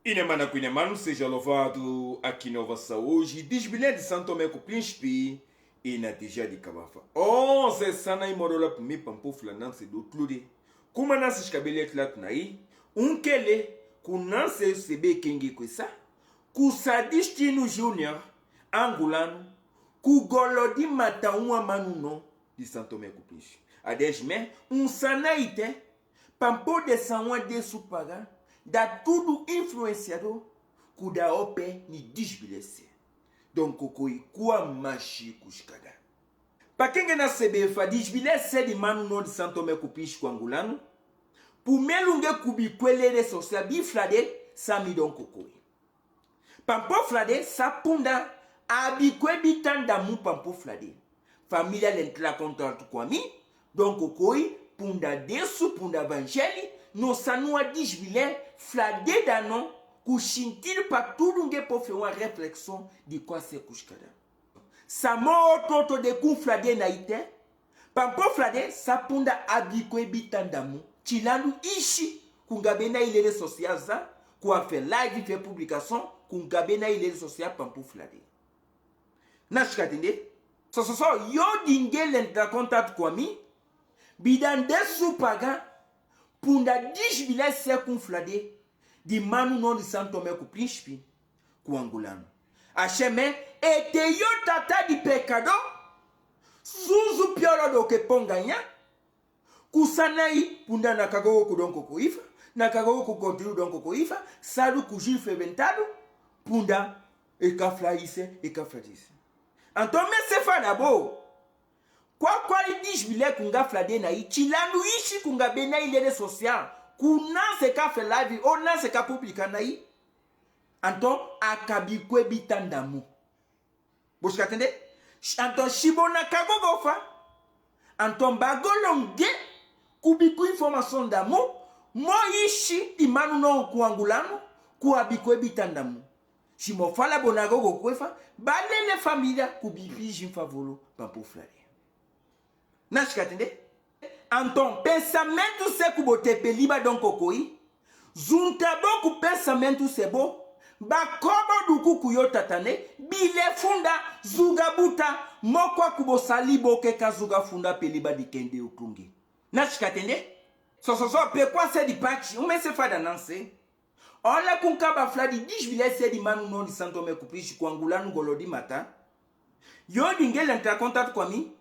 Inemana Kuinemanu seja louvado aqui Nova Saúde, desbilé de Santo Tomé com o Príncipe e na Tija de Cabafa. Zé Sana e Morola para mim, Pampufla, Nancy do Tluri. Como Nancy escabelet lá tunaí, Kele, com Nancy CB Kengi Kuisa, com Sadistino Júnior, Angulano, com Golodi Mata Manuno de Santo Tomé com o Príncipe. Adesme, Sanaite, Pampo de Sanwa de Supaga, da tudo influenciador kuda ope ni disbilese donc kokoi kwa machi kuskada pakenge na sebefa disbilese di manu no di Santo Tomé kupish kwangulano pu melunge kubi kwelere social bi flade sami don kokoi pampo flade sapunda abi kwebi tanda mu pampo flade familia l'entra contrat kwami donc kokoi punda desu punda evangeli no sanua disbilé flade danon kushintir pa tudo nge po fe uma reflexão de quoi c'est kuskada samo toto de kun flade na ite pampo flade sapunda abiko ebitandamu chilandu ishi kungabe na ile social za kwa fe live fe publication kungabe na ile social pampo flade na shikatinde so yo dinge l'entra contact kwa mi bidande supaga punda disbilé se kun flade di manu non di Santo Tomé ku Príncipe ku Angulano acheme ete yo tata di pecado suzu piolo do ke ponganya kusanai punda na kagogo ku donko ku ifa na kagogo ku continue donko ku ifa salu ku jil feventado punda e ka flaise e ka fladise antome se fana bo kwa disbilé kunga flade na i chilandu ishi kunga bena ile social kuna se ka fe live ona se ka publika na i anton akabikwe bitandamu boshkatende anton shibona kagogo fa anton bagolonge kubiku information damu mo ishi imanu no kuangulano kuabikwe bitandamu shimo fala bonagogo kwefa balele familia kubibi jimfavolo pampo flade na shikatende anton pensamento se kubotepe liba don kokoi zunta boku pensamento sebo bakobo duku kuyo tatane bile funda zuga buta mokwa kubosali boke kazuga funda peliba dikende utungi na shikatende so pe kwa se di pachi umese fada nanse ola kunkaba fladi disbilé se di manu non di Santo Tomé ku Príncipe kwangulano golodi mata yo dingele ntra contact kwa mi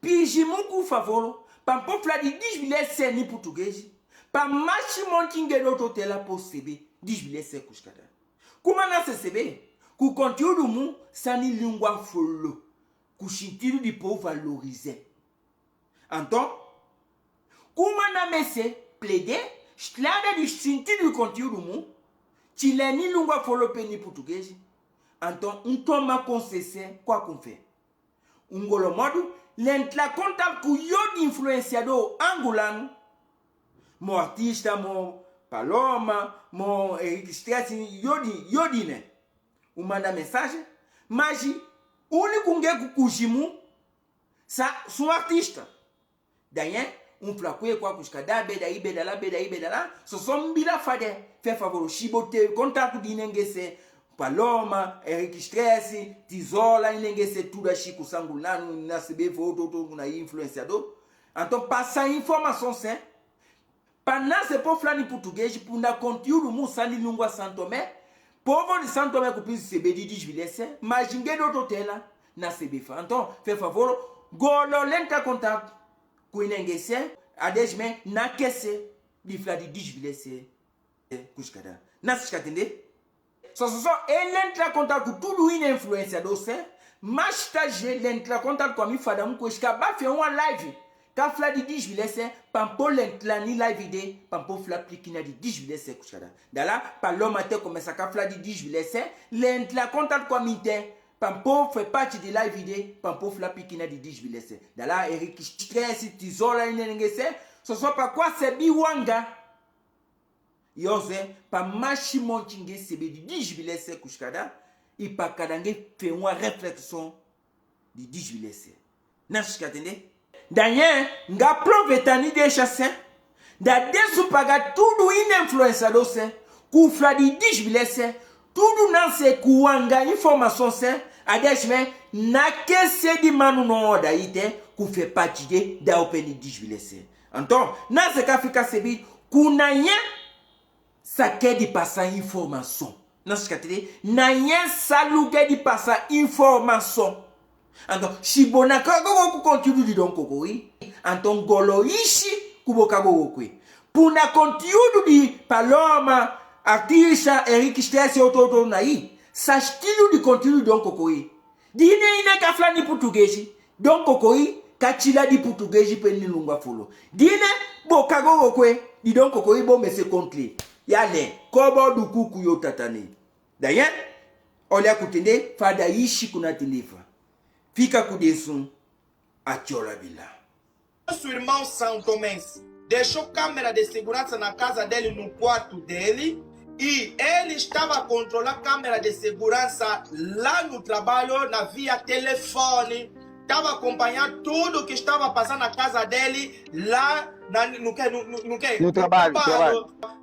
piji muku favolo pampo fladi disbilé se ni português pa machi montinge do totela posebe disbilé se kuskada kuma na sebe ku conteúdo mu sani língua folo ku sentido de pour valoriser então kuma na messe plaider strada de sentido do conteúdo mu chileni língua folo pe ni português então toma concessé quoi qu'on fait ngolo modo l'entra contact ku yo di influenciador angolano mo artista mo Paloma mo Eric Stress yodi ne umanda mensagem mas único nge kujimu sa sou artista daí flakwe kwa kuskada beda ibeda so sombila fade fe favor shibote contact di nengese Paloma, Eric Stress, Tizola, inengese tudo chico sangulano, na CB foto na influenciador. Então passa informação sem. Para nascer por falar em português, para dar conteúdo musa de língua Santo Tomé, povo de Santo Tomé que precisa CB de desvilece, mas ninguém do outro tela na CB. Então, faz favor, golo lenta contato com inengese, adesme na quece de falar de desvilece, kuskada. Nas catende? So ele entra contato com tudo in influenciador se mas tá ele entra contato com a minha fada muito escapa fez uma live ka fla de disbilese pampo l'entra ni live de pampo fla plikina de disbilese kuskada dala Paloma te começa ka fla de disbilese l'entra contato com a minha pampo fait partie de live de pampo fla plikina de disbilese dala Eric Stress Tizola inengese so pa quoi c'est biwanga yoze pa machi montinge sebe di disbilé se kuskada i pa kadange fe uma reflexão de disbilé se na shikatende danye nga provetani de chasse da desu paga tudo in influenciador se kufla di disbilese tudo não se kuanga informação se adesme na que se di manu no da ite ku fait partie da open disbilese. Então, na se ka fica sebi kunanya sa ke di passar informação. Não se catire na yen saluge di passar informação. Então, shibona kago ku continue di don kokoi. Então golo ishi kubokago okwe. Puna conteúdo de Paloma, artista, Henrique Stesse e outro naí, sa estilo de conteúdo de Don Cocoi. Dine ina ka flani português, Don Cocoi, kachila de português peni lungua fulo. Dine bo kago okwe, di Don Cocoi bo mese kontli. Yale, kobo du kuku yo tatane. Dayen, olha kutende, fada ishi kuna tilifa. Fica kudesun, atiola bila. Nosso irmão São Tomense deixou câmera de segurança na casa dele, no quarto dele, e ele estava a controlar a câmera de segurança lá no trabalho, na via telefone, estava a acompanhar tudo que estava passando na casa dele, lá no trabalho.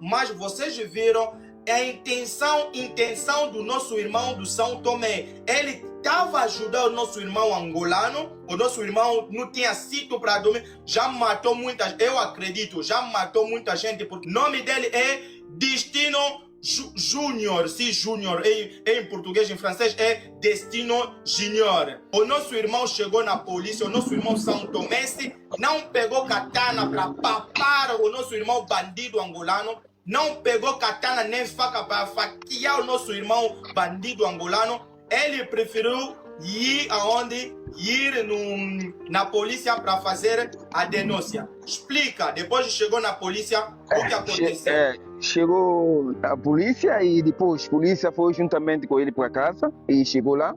Mas vocês viram a intenção do nosso irmão do São Tomé. Ele estava ajudando o nosso irmão angolano. O nosso irmão não tinha sítio para dormir. Já matou muita gente. Eu acredito, já matou muita gente. Porque o nome dele é Destino Júnior. Se Júnior em português, em francês é Destino Júnior. O nosso irmão chegou na polícia. O nosso irmão São Tomense não pegou katana para papar o nosso irmão bandido angolano. Não pegou katana nem faca para faquear o nosso irmão bandido angolano. Ele preferiu ir aonde? Ir na polícia para fazer a denúncia. Explica, depois chegou na polícia, o que aconteceu? Chegou a polícia e depois a polícia foi juntamente com ele para casa e chegou lá.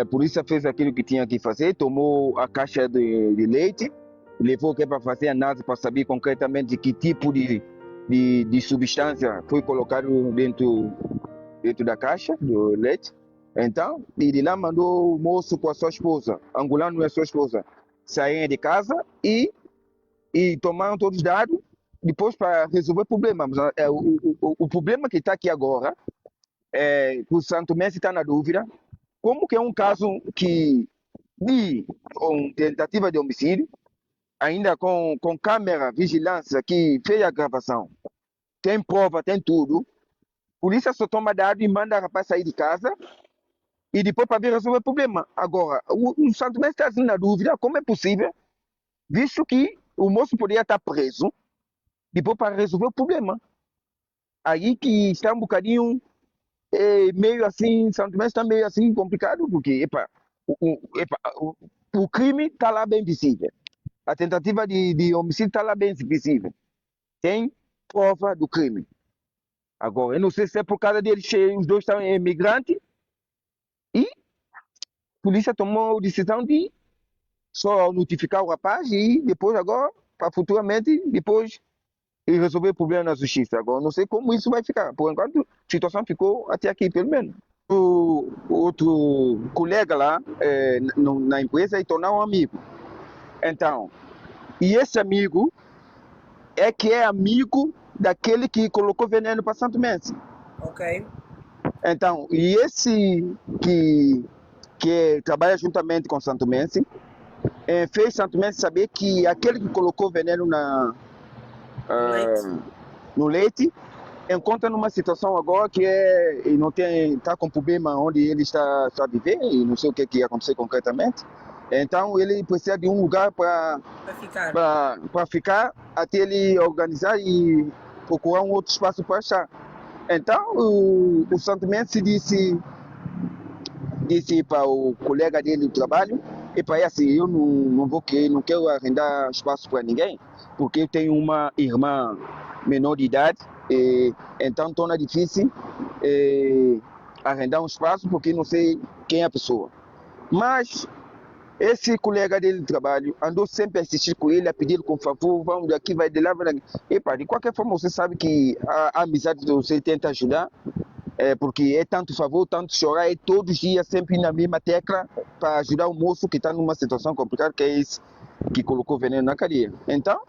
A polícia fez aquilo que tinha que fazer, tomou a caixa de leite, levou que para fazer análise para saber concretamente que tipo de substância foi colocado dentro da caixa do leite. Então, e de lá mandou o moço com a sua esposa, angolano e a sua esposa, saírem de casa e tomaram todos os dados depois para resolver o problema. Mas, o problema que está aqui agora é que o Santo Messi está na dúvida, como que é um caso de tentativa de homicídio, ainda com câmera, vigilância que fez a gravação, tem prova, tem tudo. A polícia só toma dado e manda o rapaz sair de casa e depois para vir resolver o problema. Agora, o Santo Mestre está assim na dúvida, como é possível, visto que o moço poderia estar preso depois para resolver o problema. Aí que está um bocadinho meio assim, Santo Mestre está meio assim complicado, porque o crime está lá bem visível. A tentativa de homicídio está lá bem visível. Tem prova do crime. Agora, eu não sei se é por causa deles, os dois estão imigrantes, e a polícia tomou a decisão de só notificar o rapaz e depois agora, para futuramente, depois resolver o problema na justiça. Agora, não sei como isso vai ficar. Por enquanto, a situação ficou até aqui, pelo menos. O outro colega lá na empresa e tornar um amigo. Então, e esse amigo é amigo daquele que colocou veneno para Santo Messi. Ok. Então, e esse que trabalha juntamente com Santo Messi, fez Santo Messi saber que aquele que colocou veneno no leite encontra numa situação agora que não está com problema onde ele está a viver, e não sei o que ia acontecer concretamente. Então ele precisa de um lugar para ficar até ele organizar e procurar um outro espaço para achar. Então o Santo Messi disse para o colega dele do trabalho, e para assim, eu não quero arrendar espaço para ninguém, porque eu tenho uma irmã menor de idade, então torna difícil arrendar um espaço, porque não sei quem é a pessoa. Mas esse colega dele de trabalho andou sempre a assistir com ele, a pedir com favor, vamos daqui, vai de lá, vai daqui. De qualquer forma, você sabe que a amizade de você tenta ajudar, porque é tanto favor, tanto chorar, todos os dias sempre na mesma tecla para ajudar o moço que está numa situação complicada, que é esse que colocou veneno na cadeia. Então,